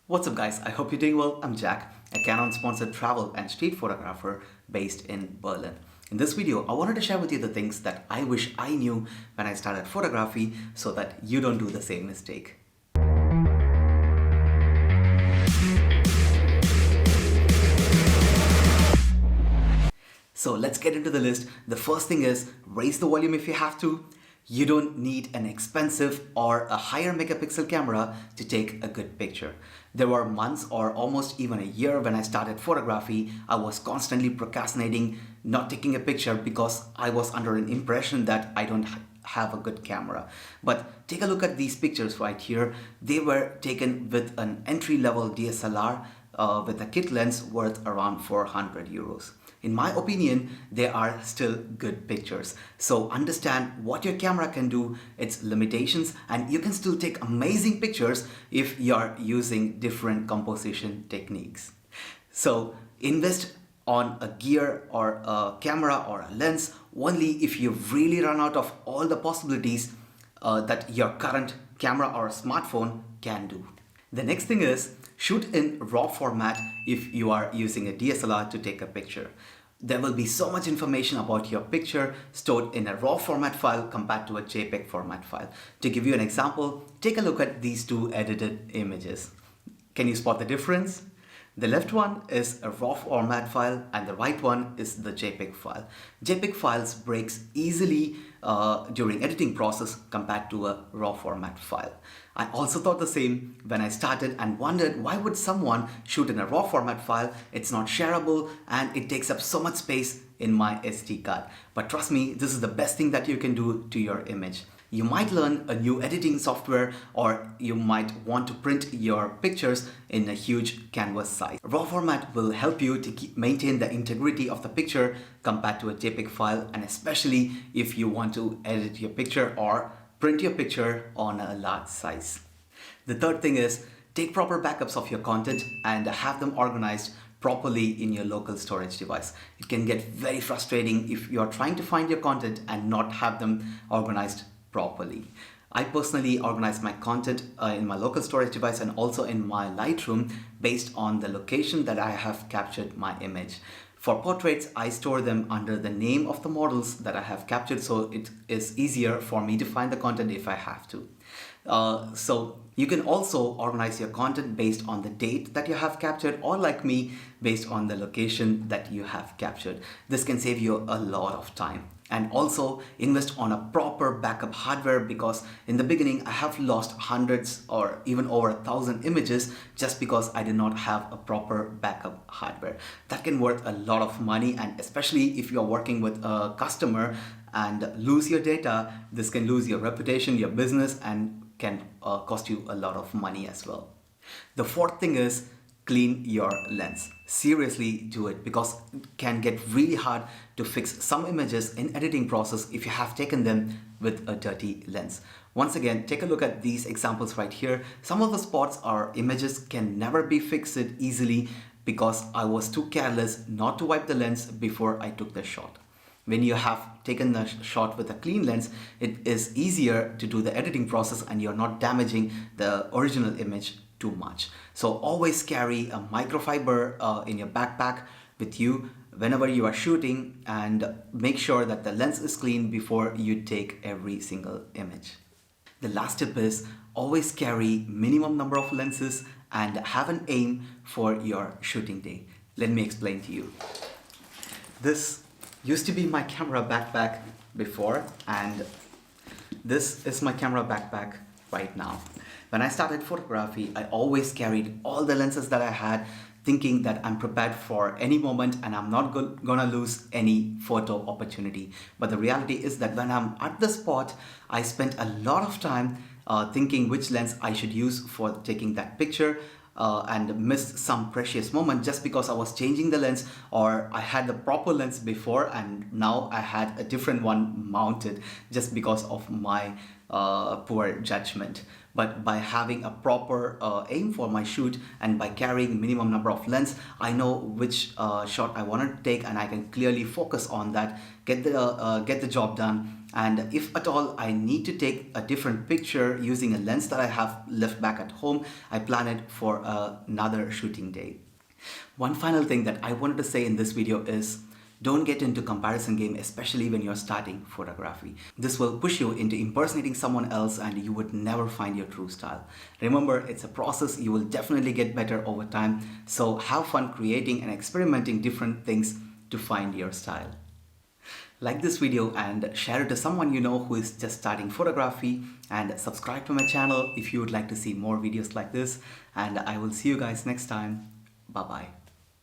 What's up guys, I hope you're doing well. I'm Jack, a Canon sponsored travel and street photographer based in Berlin. In this video, I wanted to share with you the things that I wish I knew when I started photography so that you don't do the same mistake. So let's get into the list. The first thing is raise the volume if you have to. You don't need an expensive or a higher megapixel camera to take a good picture. There were months or almost even a year when I started photography, I was constantly procrastinating, not taking a picture because I was under an impression that I don't have a good camera. But take a look at these pictures right here. They were taken with an entry-level DSLR with a kit lens worth around 400 euros. In my opinion, they are still good pictures. So understand what your camera can do, its limitations, and you can still take amazing pictures if you're using different composition techniques. So invest on a gear or a camera or a lens only if you've really run out of all the possibilities that your current camera or smartphone can do. The next thing is shoot in RAW format if you are using a DSLR to take a picture. There will be so much information about your picture stored in a RAW format file compared to a JPEG format file. To give you an example, take a look at these two edited images. Can you spot the difference? The left one is a RAW format file and the right one is the JPEG file. JPEG files breaks easily during editing process compared to a RAW format file. I also thought the same when I started and wondered why would someone shoot in a RAW format file? It's not shareable and it takes up so much space in my SD card. But trust me, this is the best thing that you can do to your image. You might learn a new editing software or you might want to print your pictures in a huge canvas size. RAW format will help you to maintain the integrity of the picture compared to a JPEG file, and especially if you want to edit your picture or print your picture on a large size. The third thing is take proper backups of your content and have them organized properly in your local storage device. It can get very frustrating if you're trying to find your content and not have them organized properly. I personally organize my content in my local storage device and also in my Lightroom based on the location that I have captured my image. For portraits, I store them under the name of the models that I have captured, so it is easier for me to find the content if I have to. So you can also organize your content based on the date that you have captured, or like me, based on the location that you have captured. This can save you a lot of time. And also invest on a proper backup hardware, because in the beginning I have lost hundreds or even over 1,000 images just because I did not have a proper backup hardware. That can worth a lot of money, and especially if you're working with a customer and lose your data, this can lose your reputation, your business, and can cost you a lot of money as well. The fourth thing is clean your lens. Seriously do it, because it can get really hard to fix some images in editing process if you have taken them with a dirty lens. Once again, take a look at these examples right here. Some of the spots or images can never be fixed easily because I was too careless not to wipe the lens before I took the shot. When you have taken the shot with a clean lens, it is easier to do the editing process and you're not damaging the original image too much. So always carry a microfiber in your backpack with you whenever you are shooting, and make sure that the lens is clean before you take every single image. The last tip is always carry minimum number of lenses and have an aim for your shooting day. Let me explain to you. This used to be my camera backpack before, and this is my camera backpack right now. When I started photography, I always carried all the lenses that I had, thinking that I'm prepared for any moment and I'm not gonna lose any photo opportunity. But the reality is that when I'm at the spot, I spent a lot of time thinking which lens I should use for taking that picture, and missed some precious moment just because I was changing the lens, or I had the proper lens before and now I had a different one mounted just because of my poor judgment. But by having a proper aim for my shoot and by carrying minimum number of lens, I know which shot I want to take and I can clearly focus on that, get the job done, And if at all I need to take a different picture using a lens that I have left back at home, I plan it for another shooting day. One final thing that I wanted to say in this video is don't get into comparison game, especially when you're starting photography. This will push you into impersonating someone else and you would never find your true style. Remember, it's a process. You will definitely get better over time. So have fun creating and experimenting different things to find your style. Like this video and share it to someone you know who is just starting photography, and subscribe to my channel if you would like to see more videos like this, and I will see you guys next time. Bye bye.